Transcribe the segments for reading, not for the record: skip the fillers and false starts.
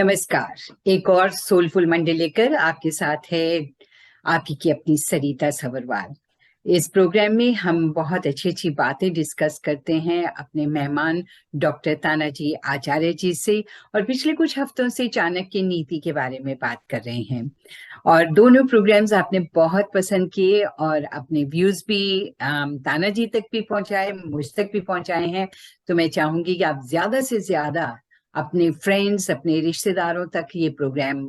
नमस्कार। एक और सोलफुल मंडे लेकर आपके साथ है आपकी की अपनी सरिता सवरवाल। इस प्रोग्राम में हम बहुत अच्छी अच्छी बातें डिस्कस करते हैं अपने मेहमान डॉक्टर तानाजी आचार्य जी से, और पिछले कुछ हफ्तों से चाणक्य नीति के बारे में बात कर रहे हैं। और दोनों प्रोग्राम्स आपने बहुत पसंद किए और अपने व्यूज भी तानाजी तक भी पहुंचाए, मुझ तक भी पहुंचाए हैं। तो मैं चाहूंगी कि आप ज्यादा से ज्यादा अपने फ्रेंड्स, अपने रिश्तेदारों तक ये प्रोग्राम,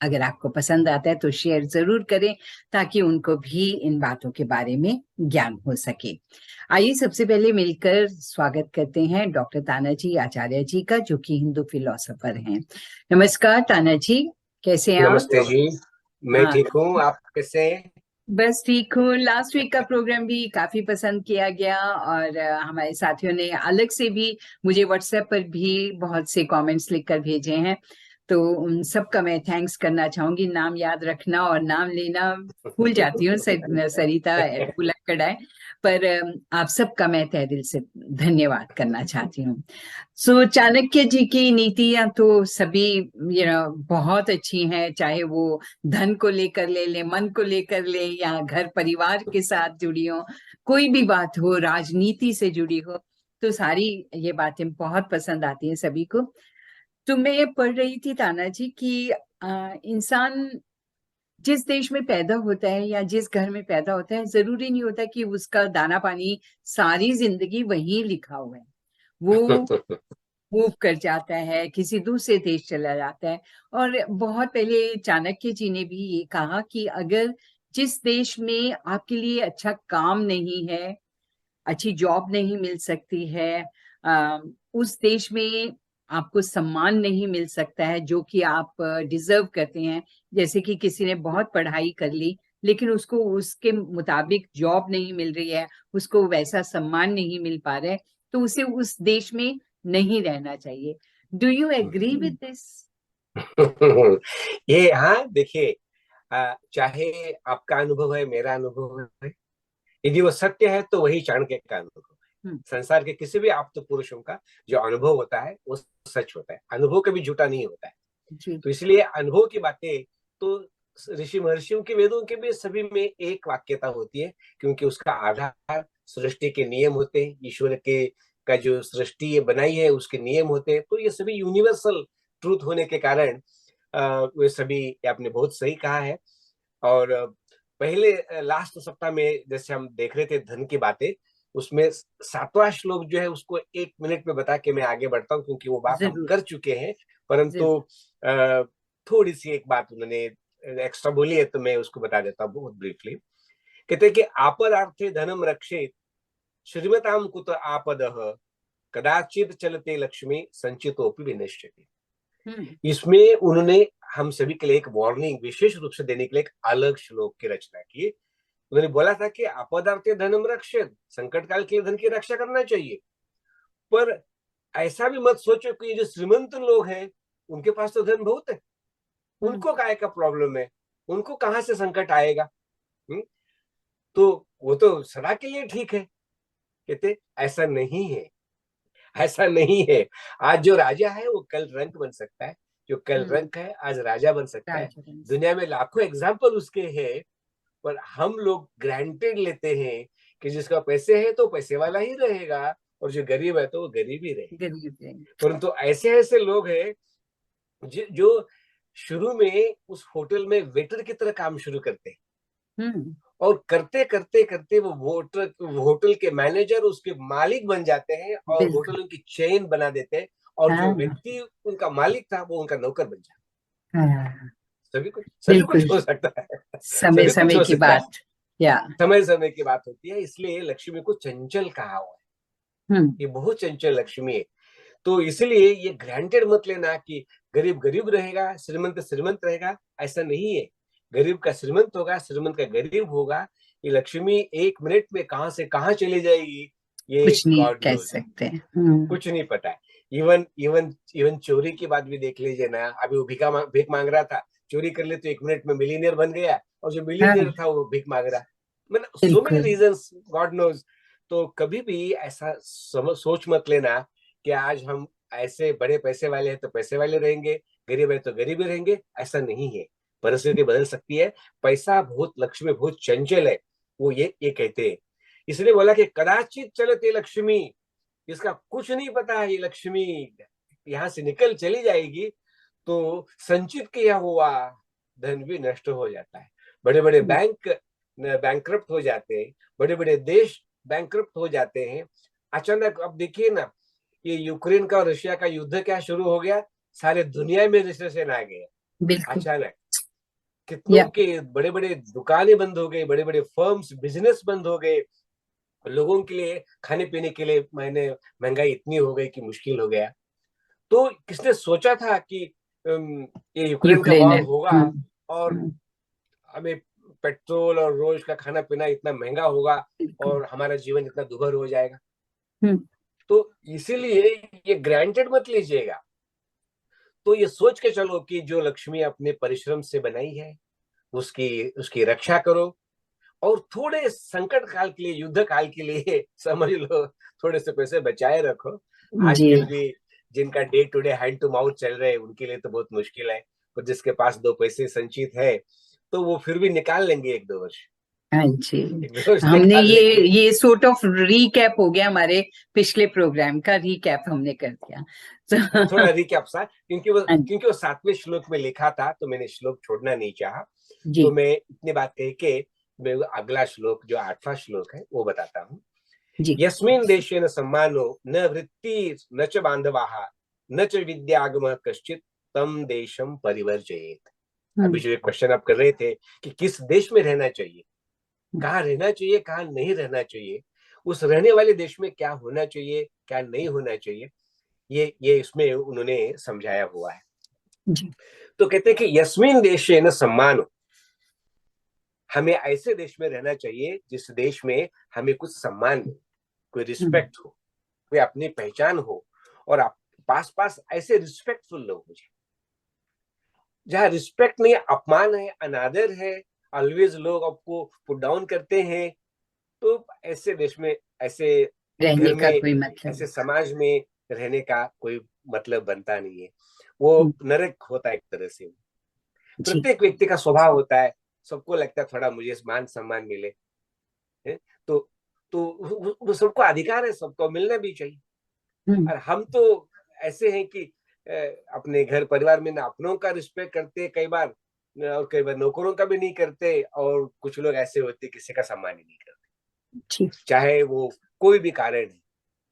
अगर आपको पसंद आता है तो शेयर जरूर करें, ताकि उनको भी इन बातों के बारे में ज्ञान हो सके। आइए सबसे पहले मिलकर स्वागत करते हैं डॉक्टर तानाजी आचार्य जी का, जो कि हिंदू फिलोसोफर हैं। नमस्कार तानाजी, कैसे हैं आप? नमस्ते जी। मैं हाँ, ठीक हूँ, आप कैसे हैं? बस ठीक हूँ। लास्ट वीक का प्रोग्राम भी काफी पसंद किया गया, और हमारे साथियों ने अलग से भी मुझे व्हाट्सएप पर भी बहुत से कमेंट्स लिखकर भेजे हैं। तो उन सबका मैं थैंक्स करना चाहूंगी। नाम याद रखना और नाम लेना भूल जाती हूँ, सरिता भुलक्कड़ है, पर आप सबका मैं तहे दिल से धन्यवाद करना चाहती हूँ। सो चाणक्य जी की नीतियां तो सभी बहुत अच्छी हैं, चाहे वो धन को लेकर ले ले, मन को लेकर ले, या घर परिवार के साथ जुड़ी हो, कोई भी बात हो, राजनीति से जुड़ी हो, तो सारी ये बातें बहुत पसंद आती हैं सभी को। तो मैं ये पढ़ रही थी तानाजी कि इंसान जिस देश में पैदा होता है या जिस घर में पैदा होता है, जरूरी नहीं होता कि उसका दाना पानी सारी जिंदगी वहीं लिखा हुआ है। वो मूव कर जाता है, किसी दूसरे देश चला जाता है। और बहुत पहले चाणक्य जी ने भी ये कहा कि अगर जिस देश में आपके लिए अच्छा काम नहीं है, अच्छी जॉब नहीं मिल सकती है, उस देश में आपको सम्मान नहीं मिल सकता है जो कि आप डिजर्व करते हैं। जैसे कि किसी ने बहुत पढ़ाई कर ली लेकिन उसको उसके मुताबिक जॉब नहीं मिल रही है, उसको वैसा सम्मान नहीं मिल पा रहा है, तो उसे उस देश में नहीं रहना चाहिए। Do you agree with this? ये हाँ, देखिए, चाहे आपका अनुभव है, मेरा अनुभव है, यदि वो सत्य है तो वही चाणक्य का अनुभव है। हम्म। संसार के किसी भी आप्त पुरुषों का जो अनुभव होता है वो सच होता है। अनुभव कभी झूठा नहीं होता है। जी। तो इसलिए अनुभव की बातें तो ऋषि महर्षियों के वेदों के भी सभी में एक वाक्यता होती है, क्योंकि उसका आधार सृष्टि के नियम होते हैं। ईश्वर के का जो सृष्टि ये बनाई है उसके नियम होते हैं। तो ये सभी यूनिवर्सल ट्रूथ होने के कारण वे सभी, आपने बहुत सही कहा है। और पहले लास्ट सप्ताह में जैसे हम देख रहे थे धन की बातें, उसमें सातवां श्लोक जो है उसको 1 मिनट में बता के मैं आगे बढ़ता हूँ, क्योंकि वो बात हम जरूर कर चुके हैं। परंतु जरूर। थोड़ी सी एक बात उन्होंने एक्स्ट्रा बोली है, तो मैं उसको बता देता हूँ बहुत ब्रीफली। कहते हैं कि आपदार्थे धनम रक्षेत श्रीमताम कुत आपदः कदाचित चलते लक्ष्मी संचितोपि विनश्यति। हम्म। इसमें उन्होंने हम सभी के लिए एक वार्निंग विशेष रूप से देने के लिए एक अलग श्लोक की रचना की। उन्होंने बोला था कि आपदार्थे धनम रक्षेत, संकट काल के लिए धन की रक्षा करना चाहिए, पर ऐसा भी मत सोचो कि ये जो श्रीमंत लोग हैं उनके पास तो धन बहुत है, हम्म। उनको काय का प्रॉब्लम है, उनको कहां से संकट आएगा। हुँ? तो वो तो सदा के लिए ठीक है। कहते ऐसा नहीं है, ऐसा नहीं है। आज जो राजा है वो कल रंक बन सकता है, जो कल हम्म। रंक है आज राजा बन सकता है। राजवंश। दुनिया में लाखों एग्जाम्पल उसके हैं, पर हम लोग ग्रांटेड लेते हैं कि जिसका पैसे है तो पैसे वाला ही रहेगा, और जो गरीब है तो वो गरीब ही रहेगा। गरीब है। परंतु ऐसे ऐसे लोग हैं जो शुरू में उस होटल में वेटर की तरह काम शुरू करते हैं, हम्म। और करते करते करते वो होटल के मैनेजर, उसके मालिक बन जाते हैं, और बिल्कुल। होटलों की चेन बना देते हैं, और जो हाँ। व्यक्ति उनका मालिक था वो उनका नौकर बन जाता हाँ। है। सभी कुछ बिल्कुल। हो सकता है। समय सभी कुछ समय हो की सकता है। बात। या। समय समय की बात होती है, इसलिए लक्ष्मी को चंचल कहा हुआ है। हम्म। ये बहुत चंचल लक्ष्मी है। तो इसलिए ये ग्रांटेड मत लेना कि गरीब गरीब रहेगा, श्रीमंत श्रीमंत रहेगा। ऐसा नहीं है। गरीब का श्रीमंत होगा, श्रीमंत का गरीब होगा। ये लक्ष्मी 1 मिनट में कहां से कहां चली जाएगी, ये कुछ नहीं गॉड कह नोज। सकते। कुछ नहीं पता है। इवन इवन इवन चोरी की बात भी देख लीजिए ना। अभी वो भीख मांग रहा था, चोरी कर ले तो 1 मिनट में मिलीनियर बन गया, और जो मिलीनियर हाँ। था वो भीख मांग रहा। मतलब सो मेनी बिल्कुल। Reasons, God knows. तो कभी भी ऐसा सोच मत लेना कि आज हम ऐसे बड़े पैसे वाले हैं तो पैसे वाले रहेंगे, गरीब है तो गरीब ही रहेंगे, ऐसा नहीं है। परिस्थिति बदल सकती है। पैसा बहुत, लक्ष्मी बहुत चंचल है, वो ये कहते हैं। इसलिए बोला कि कदाचित चलते लक्ष्मी, इसका कुछ नहीं पता है, ये लक्ष्मी यहाँ से निकल चली जाएगी तो संचित किया हुआ धन भी नष्ट हो जाता है। बड़े बड़े बैंक बैंकरप्ट हो जाते हैं, बड़े बड़े देश बैंकरप्ट हो जाते हैं। अचानक अब देखिए ना, ये यूक्रेन का और रशिया का युद्ध क्या शुरू हो गया, सारे दुनिया में रिसेशन आ गया बिल्कुल। अचानक। कितनों या के बड़े बड़े दुकानें बंद हो गई, बड़े बड़े फर्म्स, बिजनेस बंद हो गए, लोगों के लिए खाने पीने के लिए मैंने महंगाई इतनी हो गई कि मुश्किल हो गया। तो किसने सोचा था कि ये यूक्रेन का यूक्रेन है। वॉर होगा और हमें पेट्रोल और रोज का खाना पीना इतना महंगा होगा बिल्कुल। और हमारा जीवन इतना दुभर हो जाएगा। हम्म। तो इसीलिए ये ग्रांटेड मत लीजिएगा। तो ये सोच के चलो कि जो लक्ष्मी अपने परिश्रम से बनाई है, उसकी उसकी रक्षा करो। और थोड़े संकट काल के लिए, युद्ध काल के लिए समझ लो, थोड़े से पैसे बचाए रखो। जी। आजकल भी जिनका day to day hand to mouth चल रहे हैं, उनके लिए तो बहुत मुश्किल है। पर जिसके पास दो पैसे संचित है तो वो फिर भी निकाल लेंगे, एक दो वर्ष, हाँ जी। एक दो वर्ष हमने निकाल लेंगे। ये सॉर्ट ऑफ रीकैप हो गया, हमारे पिछले प्रोग्राम का रीकैप हमने कर दिया। थोड़ा तो रिकैप सा, क्योंकि वो 7वें श्लोक में लिखा था तो मैंने श्लोक छोड़ना नहीं चाहा। जी तो मैं इतनी बात कह के मैं अगला श्लोक, जो 8वां श्लोक है, वो बताता हूँ। जी। यस्मिन् देशेन सम्मानो न वृत्ति न च बांधवाः न च विद्यागमः कश्चित् तम देशम परिवर्जयेत्। अभी जो एक क्वेश्चन आप कर रहे थे कि किस देश में रहना चाहिए, कहाँ रहना चाहिए, कहाँ नहीं रहना चाहिए, उस रहने वाले देश में क्या होना चाहिए, क्या नहीं होना चाहिए, ये इसमें उन्होंने समझाया हुआ है। जी। तो कहते हैं कि यस्मिन् देशेन सम्मानो, हमें ऐसे देश में रहना चाहिए जिस देश में हमें कुछ सम्मान मिले, कोई रिस्पेक्ट हो, कोई अपनी पहचान हो, और आप पास पास ऐसे रिस्पेक्टफुल लोग हो जहाँ रिस्पेक्ट नहीं, अपमान है, अनादर है, ऑलवेज लोग आपको पुट डाउन करते हैं। तो ऐसे देश में, ऐसे रहने घर का में, कोई मतलब ऐसे समाज में रहने का कोई मतलब बनता नहीं है। वो नरक होता है एक तरह से। जी। प्रत्येक व्यक्ति का स्वभाव होता है, सबको लगता है थोड़ा मुझे मान सम्मान मिले, है? तो वो सबको अधिकार है, सबको मिलना भी चाहिए। और हम तो ऐसे हैं कि अपने घर परिवार में ना अपनों का रिस्पेक्ट करते कई बार, और कई बार नौकरों का भी नहीं करते, और कुछ लोग ऐसे होते किसी का सम्मान ही नहीं करते, जी। चाहे वो कोई भी कारण है।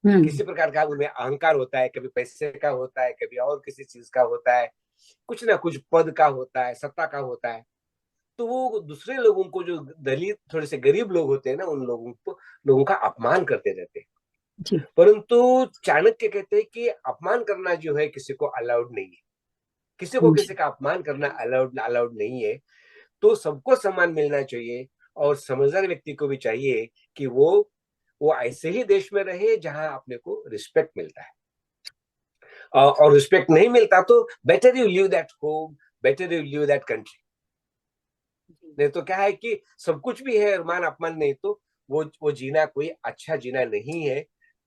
हम्म। किसी प्रकार का उनमें अहंकार होता है, कभी पैसे का होता है, कभी और किसी चीज का होता है, कुछ ना कुछ पद का होता है, सत्ता का होता है। तो वो दूसरे लोगों को, जो दलित थोड़े से गरीब लोग होते हैं ना, उन लोगों का अपमान करते रहते हैं। जी। परंतु चाणक्य कहते हैं कि अपमान करना जो है किसी को अलाउड नहीं है, किसी को जी। किसी का अपमान करना अलाउड अलाउड नहीं है। तो सबको सम्मान मिलना चाहिए, और समझदार व्यक्ति को भी चाहिए कि वो ऐसे ही देश में रहे जहां अपने को रिस्पेक्ट मिलता है। और रिस्पेक्ट नहीं मिलता तो better you live that home, better you live that country. नहीं तो क्या है कि सब कुछ भी है, मान अपमान नहीं, तो वो जीना कोई अच्छा जीना नहीं है।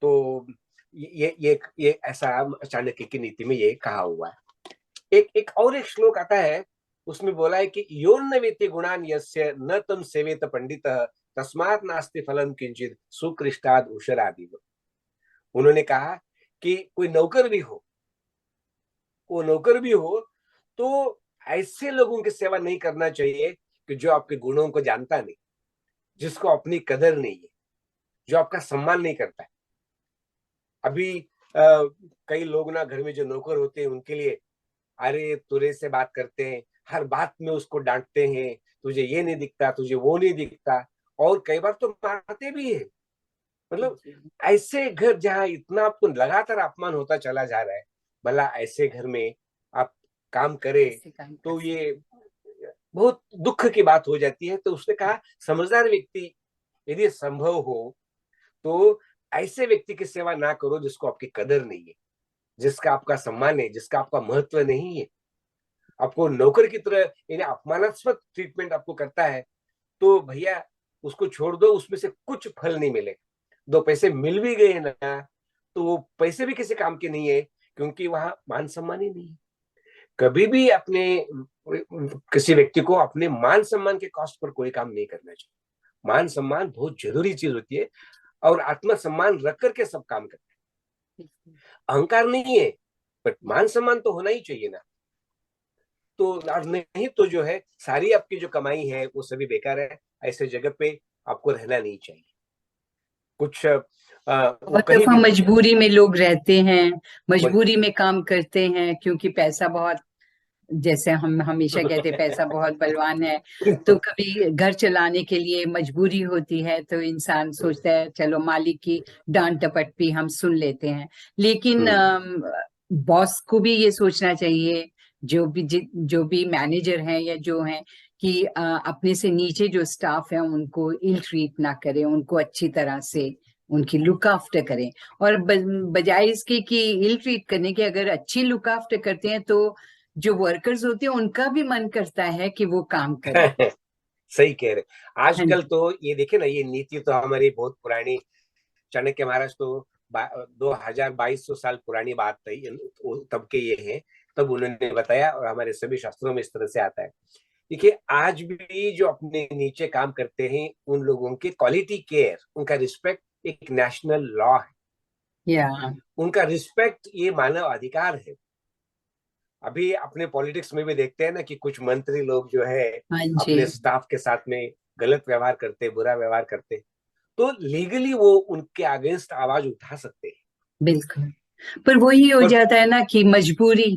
तो ये ऐसा चाणक्य की नीति में ये कहा हुआ है। एक और एक श्लोक आता है, उसमें बोला है कि योन्न वेति गुणान यस्य न तम सेवेत पंडित तस्मात् नास्ति फलम किंचित सुकृष्टाद उशरादि। उन्होंने कहा कि कोई नौकर भी हो, वो नौकर भी हो, तो ऐसे लोगों की सेवा नहीं करना चाहिए कि जो आपके गुणों को जानता नहीं, जिसको अपनी कदर नहीं है, जो आपका सम्मान नहीं करता है। अभी कई लोग ना, घर में जो नौकर होते हैं उनके लिए अरे तुरे से बात करते हैं, हर बात में उसको डांटते हैं, तुझे ये नहीं दिखता, तुझे वो नहीं दिखता, और कई बार तो मारते भी है। मतलब ऐसे घर जहाँ इतना आपको लगातार अपमान होता चला जा रहा है, भला ऐसे घर में आप काम करें, तो ये बहुत दुख की बात हो जाती है। तो उसने कहा समझदार व्यक्ति यदि संभव हो तो ऐसे व्यक्ति की सेवा ना करो जिसको आपकी कदर नहीं है, जिसका आपका सम्मान है, जिसका आपका महत्व नहीं है। आपको नौकर की तरह यानी अपमानास्पद ट्रीटमेंट आपको करता है, तो भैया उसको छोड़ दो, उसमें से कुछ फल नहीं मिले। दो पैसे मिल भी गए ना, तो वो पैसे भी किसी काम के नहीं है, क्योंकि वहां मान सम्मान ही नहीं है। कभी भी अपने किसी व्यक्ति को अपने मान सम्मान के कॉस्ट पर कोई काम नहीं करना चाहिए। मान सम्मान बहुत जरूरी चीज होती है, और आत्मसम्मान रख करके सब काम करते हैं। अहंकार नहीं है, बट मान सम्मान तो होना ही चाहिए ना। तो और नहीं तो जो है सारी आपकी जो कमाई है वो सभी बेकार है। ऐसे जगह पे आपको रहना नहीं चाहिए। कुछ वो बहुत कहीं दफा भी मजबूरी में लोग रहते हैं, मज... मजबूरी में काम करते हैं, क्योंकि पैसा बहुत, जैसे हम हमेशा कहते हैं, पैसा बहुत बलवान है। तो कभी घर चलाने के लिए मजबूरी होती है, तो इंसान सोचता है चलो मालिक की डांट डपट भी हम सुन लेते हैं। लेकिन बॉस को भी ये सोचना चाहिए, जो भी मैनेजर हैं या जो हैं, कि अपने से नीचे जो स्टाफ है उनको इल ट्रीट ना करें, उनको अच्छी तरह से उनकी लुक आफ्टर करें। और बजाय इसके कि इल ट्रीट करने के, अगर अच्छी लुक आफ्टर करते हैं तो जो वर्कर्स होते हैं उनका भी मन करता है कि वो काम करें। सही कह रहे। हाँ आजकल जी। तो ये देखे ना, ये नीति तो हमारी बहुत पुरानी, चाणक्य महाराज तो 2200 साल पुरानी बात थी, तब के ये है, तब उन्होंने बताया, और हमारे सभी शास्त्रों में इस तरह से आता है। देखिए आज भी जो अपने नीचे काम करते हैं उन लोगों की क्वालिटी केयर, उनका रिस्पेक्ट एक नेशनल लॉ है। या उनका रिस्पेक्ट ये मानव अधिकार है। अभी अपने पॉलिटिक्स में भी देखते हैं ना कि कुछ मंत्री लोग जो है हाँ जी, अपने स्टाफ के साथ में गलत व्यवहार करते, बुरा व्यवहार करते, तो लीगली वो उनके अगेंस्ट आवाज उठा सकते हैं। बिल्कुल। पर वही हो पर जाता है ना कि मजबूरी,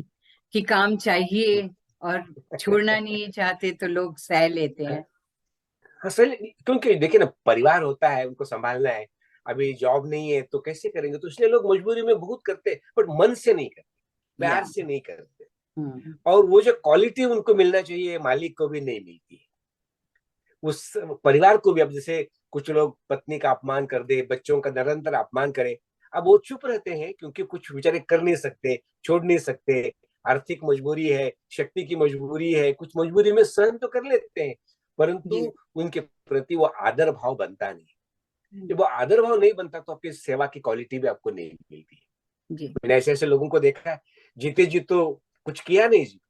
कि काम चाहिए और छोड़ना नहीं चाहते तो लोग सह लेते हैं। हाँ सही, क्योंकि देखिए ना, परिवार होता है, उनको संभालना है। अभी जॉब नहीं है तो कैसे करेंगे, तो इसलिए लोग मजबूरी में बहुत करते हैं, बट मन से नहीं करते, या प्यार से नहीं करते। हम्म, और वो जो क्वालिटी उनको मिलना चाहिए मालिक को भी नहीं मिलती। उस परिवार को भी, अब जैसे कुछ लोग पत्नी का अपमान कर दे, बच्चों का निरंतर अपमान करे, अब वो चुप रहते हैं क्योंकि कुछ बेचारे कर नहीं सकते, छोड़ नहीं सकते। आर्थिक मजबूरी है, शक्ति की मजबूरी है, कुछ मजबूरी में सहन तो कर लेते हैं, परंतु जी उनके प्रति वो आदर भाव बनता नहीं। जब वो आदर भाव नहीं बनता तो आपकी सेवा की क्वालिटी भी आपको नहीं मिलती। जी मैंने ऐसे ऐसे लोगों को देखा है, जीते जी तो कुछ किया नहीं जी,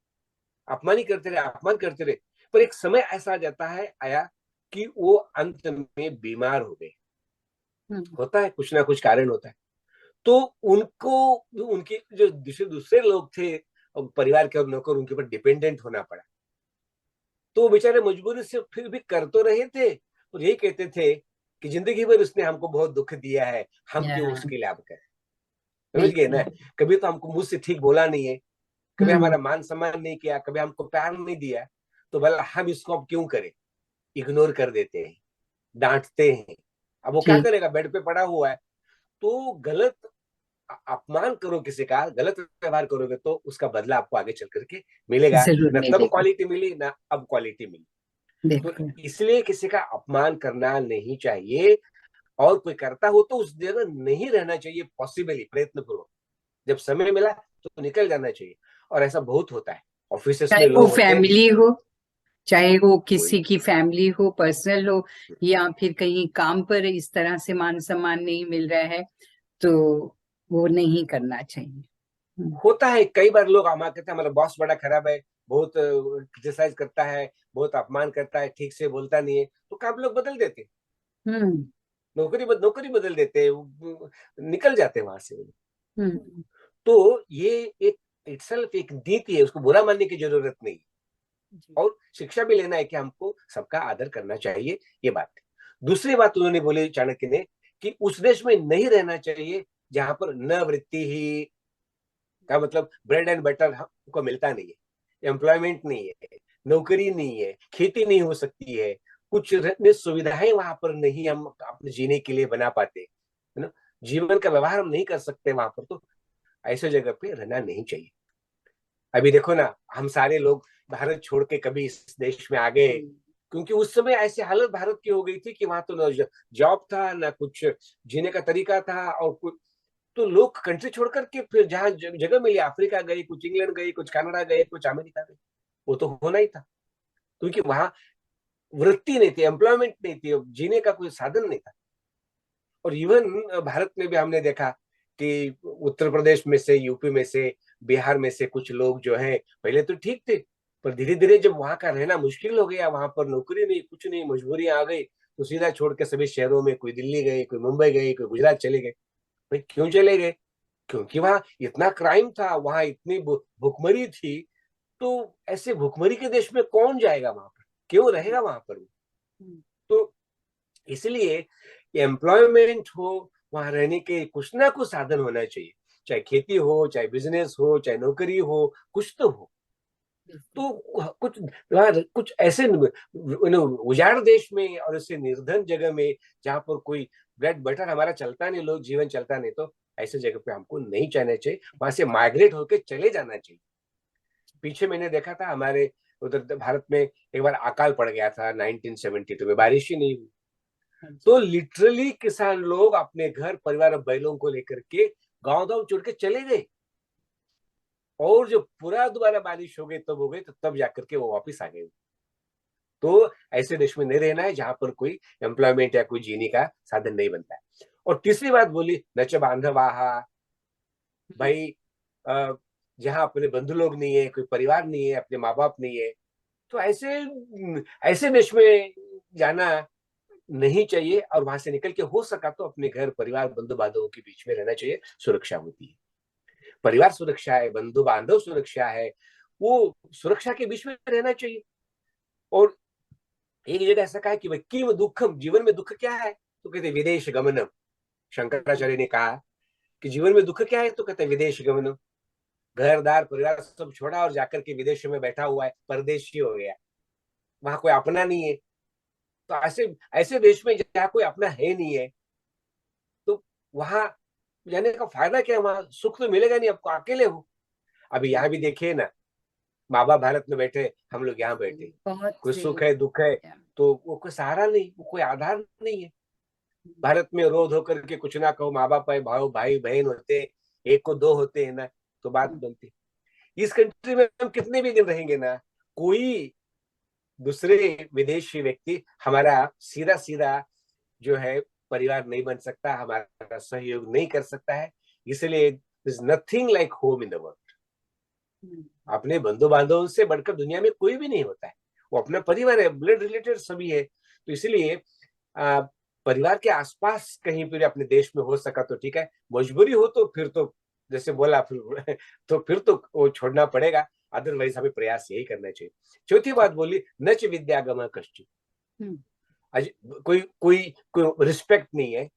अपमान ही करते रहे, अपमान करते रहे। पर एक समय ऐसा आ जाता है, आया, कि वो अंत में बीमार हो गए। हम्म, होता है, कुछ ना कुछ कारण होता है। तो उनको, उनके जो दूसरे दूसरे लोग थे और परिवार के और नौकर, उनके ऊपर डिपेंडेंट होना पड़ा। तो वो बेचारे मजबूरी से फिर भी कर तो रहे थे, और यही कहते थे कि जिंदगी भर उसने हमको बहुत दुख दिया है, हम या क्यों उसके लिए अब करें। समझ गए ना। बिल्कुल। कभी तो हमको मुझसे ठीक बोला नहीं है, कभी हम्म, हमारा मान सम्मान नहीं किया, कभी हमको प्यार नहीं दिया, तो भला हम इसको अब क्यों करें। इग्नोर कर देते हैं, डांटते हैं। अब वो क्या ठीक, करेगा, बेड पे पड़ा हुआ है। तो गलत अपमान करो किसी का, गलत व्यवहार करोगे तो उसका बदला आपको आगे चल करके मिलेगा। जरूर ना तब मिलेगा। क्वालिटी मिली, ना अब क्वालिटी मिली। तो बिल्कुल, इसलिए किसी का अपमान करना नहीं चाहिए, और कोई करता हो तो उस जगह नहीं रहना चाहिए, पॉसिबली प्रयत्न पूर्वक। जब समय मिला तो निकल जाना चाहिए। और ऐसा बहुत होता है, ऑफिस चाहे में वो लोग होते हैं। फैमिली हो, चाहे वो कोई किसी की फैमिली हो, पर्सनल हो, या फिर कहीं काम पर इस तरह से मान सम्मान नहीं मिल रहा है, तो वो नहीं करना चाहिए। होता है, कई बार लोग हमारे कहते हैं हमारा बॉस बड़ा खराब है, बहुत क्रिटिसाइज करता है, बहुत अपमान करता है, ठीक से बोलता नहीं है, तो काम लोग बदल देते हैं। हम्म नौकरी बदल देते हैं, निकल जाते हैं वहां से। हम्म तो ये एक इटसेल्फ एक नीति है, उसको बुरा मानने की जरूरत नहीं। जी और शिक्षा भी लेना है कि हमको सबका आदर करना चाहिए, ये बात है। दूसरी बात उन्होंने बोली चाणक्य ने, कि उस देश में नहीं रहना चाहिए जहां पर न वृत्ति ही का मतलब ब्रेड एंड बटर हमको मिलता नहीं है, एम्प्लॉयमेंट नहीं है, नौकरी नहीं है, खेती नहीं हो सकती है, कुछ सुविधाएं वहां पर नहीं हम अपने जीने के लिए बना पाते, है ना। जीवन का व्यवहार हम नहीं कर सकते वहां पर, तो ऐसे जगह पे रहना नहीं चाहिए। अभी देखो ना, हम सारे लोग भारत छोड़ के कभी इस देश में आ गए, क्योंकि उस समय ऐसी हालत भारत की हो गई थी कि वहां तो ना जॉब था, ना कुछ जीने का तरीका था, और कुछ तो लोग कंट्री छोड़ करके फिर जहां जगह मिली, अफ्रीका गई, कुछ इंग्लैंड गई, कुछ कनाडा गए, कुछ अमेरिका गए। वो तो होना ही था, क्योंकि वहां वृत्ति नहीं थी, एम्प्लॉयमेंट नहीं थी, जीने का कोई साधन नहीं था। और इवन भारत में भी हमने देखा कि उत्तर प्रदेश में से, यूपी में से बिहार में से कुछ लोग जो है पहले तो ठीक थे, पर धीरे धीरे जब वहां का रहना मुश्किल हो गया, वहां पर नौकरी नहीं, कुछ नहीं, मजबूरी आ गई, तो सीधा छोड़ के सभी शहरों में, कोई दिल्ली गए, कोई मुंबई गए, कोई गुजरात चले गए। भाई क्यों चले गए? क्योंकि वहां इतना क्राइम था, वहां इतनी भुखमरी थी। तो ऐसे भुखमरी के देश में कौन जाएगा वहां पर, क्यों रहेगा वहां पर? तो इसलिए एम्प्लॉयमेंट हो, वहां रहने के कुछ ना कुछ साधन होना चाहिए, चाहे खेती हो, चाहे बिजनेस हो, चाहे नौकरी हो, कुछ तो हो। तो कुछ कुछ ऐसे उजाड़ देश में और ऐसे निर्धन जगह में जहां पर कोई ब्रेड बटर हमारा चलता नहीं, लोग जीवन चलता नहीं, तो ऐसे जगह पे हमको नहीं जाना चाहिए, वहां से माइग्रेट होकर चले जाना चाहिए। पीछे मैंने देखा था हमारे उधर भारत में एक बार अकाल पड़ गया था 1972 में, बारिश ही नहीं हुई, तो लिटरली किसान लोग अपने घर परिवार और बैलों को लेकर के गांव गांव छोड़ के चले गए, और जो पूरा दोबारा बारिश हो गई तब हो गई, तो तब जाकर के वो वापिस आ गए। तो ऐसे देश में नहीं रहना है जहां पर कोई एम्प्लॉयमेंट या कोई जीने का साधन नहीं बनता है। और तीसरी बात बोली नच बांधवाहा, भाई जहाँ अपने बंधु लोग नहीं है, कोई परिवार नहीं है, अपने माँ बाप नहीं है, तो ऐसे ऐसे देश में जाना नहीं चाहिए, और वहां से निकल के हो सका तो अपने घर परिवार बंधु बांधवों के बीच में रहना चाहिए, सुरक्षा होती है। परिवार सुरक्षा है, बंधु बांधव सुरक्षा है, वो सुरक्षा के बीच में रहना चाहिए। और एक जगह ऐसा कहा कि किम दुखम, जीवन में दुख क्या है? तो कहते विदेश गमनम। शंकराचार्य ने कहा कि जीवन में दुख क्या है? तो कहते विदेश गमनम। घरदार परिवार सब छोड़ा और जाकर के विदेश में बैठा हुआ है, परदेशी हो गया, वहां कोई अपना नहीं है। तो ऐसे ऐसे देश में जहाँ कोई अपना है नहीं है, तो वहां जाने का फायदा क्या है? वहां सुख तो मिलेगा नहीं, आपको अकेले हो। अभी यहाँ भी देखिए ना, माँ बाप भारत में बैठे, हम लोग यहाँ बैठे, बहुत कोई से सुख है दुख है, तो वो कोई सहारा नहीं, वो कोई आधार नहीं है। भारत में रो धो करके कुछ ना कहो, माँ बाप है, भाई भाई बहन होते, एक को दो होते हैं ना, तो बात बनती। इस कंट्री में हम कितने भी दिन रहेंगे ना, कोई दूसरे विदेशी व्यक्ति हमारा सीधा सीधा जो है परिवार नहीं बन सकता, हमारा सहयोग नहीं कर सकता है। इसलिए is nothing like home in the world. अपने बंधु बांधवों से बढ़कर दुनिया में कोई भी नहीं होता है, वो अपना परिवार है, ब्लड रिलेटेड सभी है। तो इसलिए परिवार के आसपास कहीं पर अपने देश में हो सका तो ठीक है, मजबूरी हो तो फिर तो जैसे बोला फिर तो फिर तो वो छोड़ना पड़ेगा, अदरवाइज हमें प्रयास यही करना चाहिए। चौथी बात बोली नच विद्यागम कश्चित। आज कोई कोई कोई रिस्पेक्ट नहीं है,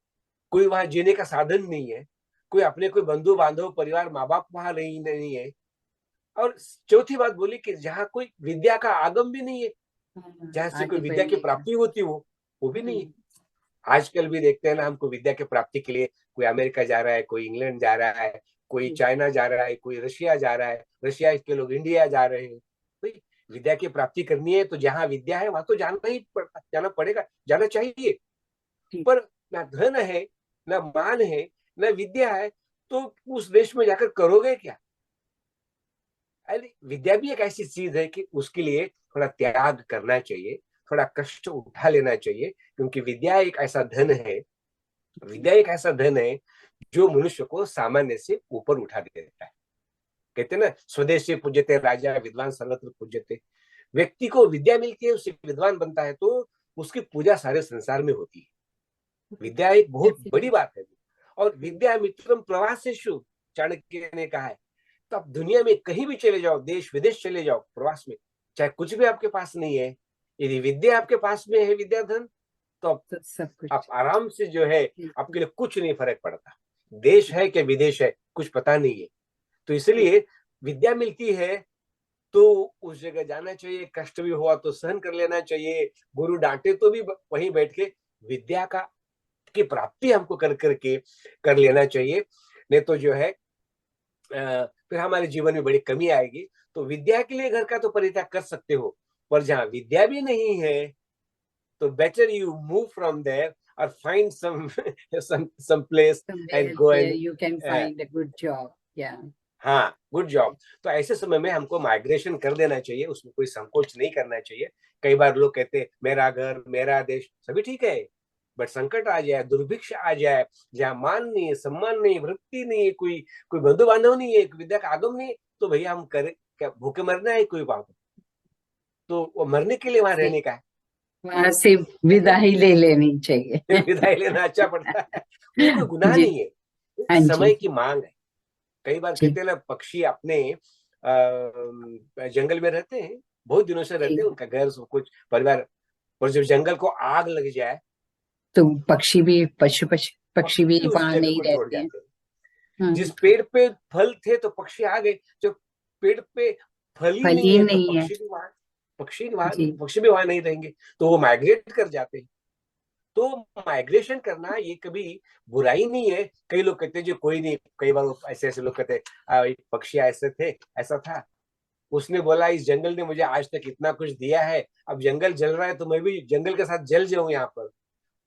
कोई वहां जीने का साधन नहीं है, कोई अपने कोई बंधु बांधव परिवार माँ बाप वहां नहीं है। और चौथी बात बोली कि जहाँ कोई विद्या का आगम भी नहीं है, जहाँ से कोई आगे विद्या की बढ़ने का। प्राप्ति होती हो, वो भी नहीं है। आजकल भी देखते हैं ना, हमको विद्या की प्राप्ति के लिए कोई अमेरिका जा रहा है, कोई इंग्लैंड जा रहा है, कोई चाइना जा रहा है, कोई रशिया जा रहा है, रशिया के लोग इंडिया जा रहे हैं। भाई विद्या की प्राप्ति करनी है तो जहाँ विद्या है वहां तो जाना पड़ेगा, जाना चाहिए। पर ना धन है, ना मान है, ना विद्या है, तो उस देश में जाकर करोगे क्या? अरे विद्या भी एक ऐसी चीज है कि उसके लिए थोड़ा त्याग करना चाहिए, थोड़ा कष्ट उठा लेना चाहिए, क्योंकि विद्या एक ऐसा धन है, विद्या एक ऐसा धन है जो मनुष्य को सामान्य से ऊपर उठा देता है। कहते हैं ना, स्वदेशी पूज्यते राजा विद्वान सर्वत्र पूज्यते। व्यक्ति को विद्या मिलती है, उससे विद्वान बनता है, तो उसकी पूजा सारे संसार में होती है। विद्या एक बहुत बड़ी बात है। और विद्या मित्रम प्रवासेषु, चाणक्य ने कहा है। तो आप दुनिया में कहीं भी चले जाओ, देश विदेश चले जाओ प्रवास में, चाहे कुछ भी आपके पास नहीं है, यदि विद्या आपके पास में है, विद्या धन, तो आप आराम से जो है, आपके लिए कुछ नहीं फर्क पड़ता। देश है कि विदेश है कुछ पता नहीं है। तो इसलिए विद्या मिलती है तो उस जगह जाना चाहिए, कष्ट भी हुआ तो सहन कर लेना चाहिए, गुरु डांटे तो भी वहीं बैठ के विद्या का की प्राप्ति हमको कर करके कर लेना चाहिए। नहीं तो जो है फिर हमारे जीवन में बड़ी कमी आएगी। तो विद्या के लिए घर का तो परित्याग कर सकते हो, पर जहां विद्या भी नहीं है तो better you move from there और find some place and go and you can find a good job. Yeah. हाँ, गुड जॉब। तो ऐसे समय में हमको माइग्रेशन कर देना चाहिए, उसमें कोई संकोच नहीं करना चाहिए। कई बार लोग कहते हैं मेरा घर मेरा देश, सभी ठीक है, बट संकट आ जाए, दुर्भिक्ष आ जाए, जहाँ मान नहीं है, सम्मान नहीं है, वृत्ति नहीं है, कोई कोई बंधु बांधव नहीं है, विद्या का आगम नहीं है, तो भैया हम करे क्या, भूखे मरना है कोई बात, तो वो मरने के लिए वहां रहने का है, वहां से विदा ही ले लेनी चाहिए। विदाई लेना अच्छा पड़ता है। तो ये कोई गुनाह जी। नहीं है, हाँ जी। समय की मांग है। कई बार जी। कहते हैं ना, पक्षी अपने जंगल में रहते हैं, बहुत दिनों से रहते हैं, जी। उनका घर सब कुछ परिवार, और जब जंगल को आग लग जाए, तो पक्षी भी पक्षी भी पक्षी उस वहां जगह नहीं को छोड़ रहते हैं। जाते हैं। जिस पेड़ पे फल थे तो पक्षी आ गए, जब पेड़ पे फल ही फल नहीं ही है तो नहीं है। जी। पक्षी भी वहां नहीं रहेंगे, तो वो माइग्रेट कर जाते हैं। तो माइग्रेशन करना ये कभी बुराई नहीं है। कई लोग कहते हैं जो कोई नहीं, कई बार ऐसे ऐसे लोग कहते हैं पक्षी ऐसे थे, ऐसा था, उसने बोला इस जंगल ने मुझे आज तक इतना कुछ दिया है, अब जंगल जल रहा है तो मैं भी जंगल के साथ जल जाऊं यहाँ पर।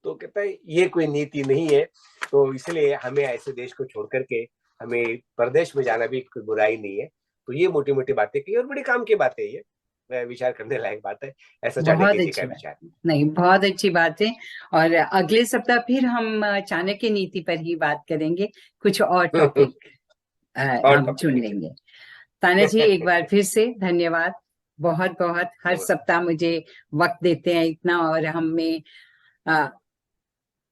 तो कहता है ये कोई नीति नहीं है। तो इसलिए हमें ऐसे देश को छोड़ करके हमें प्रदेश में जाना भी कोई बुराई नहीं है। तो ये मोटी मोटी बातें की और बड़ी काम की बातें, ये विचार करने लायक बात है। ऐसा बहुत चाणक्य जी का अच्छी बात। विचार। नहीं, बहुत अच्छी बात है। और अगले सप्ताह फिर हम चाणक्य नीति पर ही बात करेंगे, कुछ और टॉपिक और हम टॉपिक चुन लेके लेंगे। ताना जी, एक बार फिर से धन्यवाद। बहुत बहुत, हर नमस्ते। सप्ताह मुझे वक्त देते हैं इतना, और हमें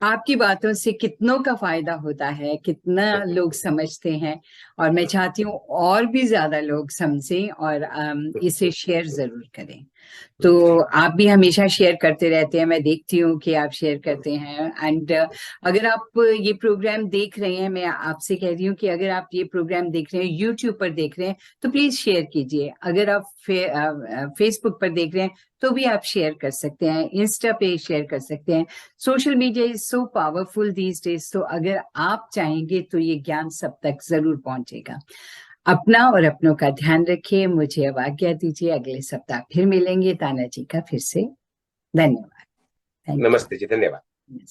आपकी बातों से कितनों का फायदा होता है, कितना लोग समझते हैं। और मैं चाहती हूँ और भी ज्यादा लोग समझें और इसे शेयर जरूर करें। तो आप भी हमेशा शेयर करते रहते हैं, मैं देखती हूँ कि आप शेयर करते हैं। एंड अगर आप ये प्रोग्राम देख रहे हैं, मैं आपसे कह रही हूँ कि अगर आप ये प्रोग्राम देख रहे हैं, यूट्यूब पर देख रहे हैं, तो प्लीज शेयर कीजिए। अगर आप फेसबुक पर देख रहे हैं तो भी आप शेयर कर सकते हैं, इंस्टा पे शेयर कर सकते हैं। Social media is so powerful these days, तो अगर आप चाहेंगे तो ये ज्ञान सब तक जरूर पहुंचेगा। अपना और अपनों का ध्यान रखिए। मुझे अब आज्ञा दीजिए, अगले सप्ताह फिर मिलेंगे। ताना जी का फिर से धन्यवाद। थैंक नमस्ते जी, धन्यवाद। यू।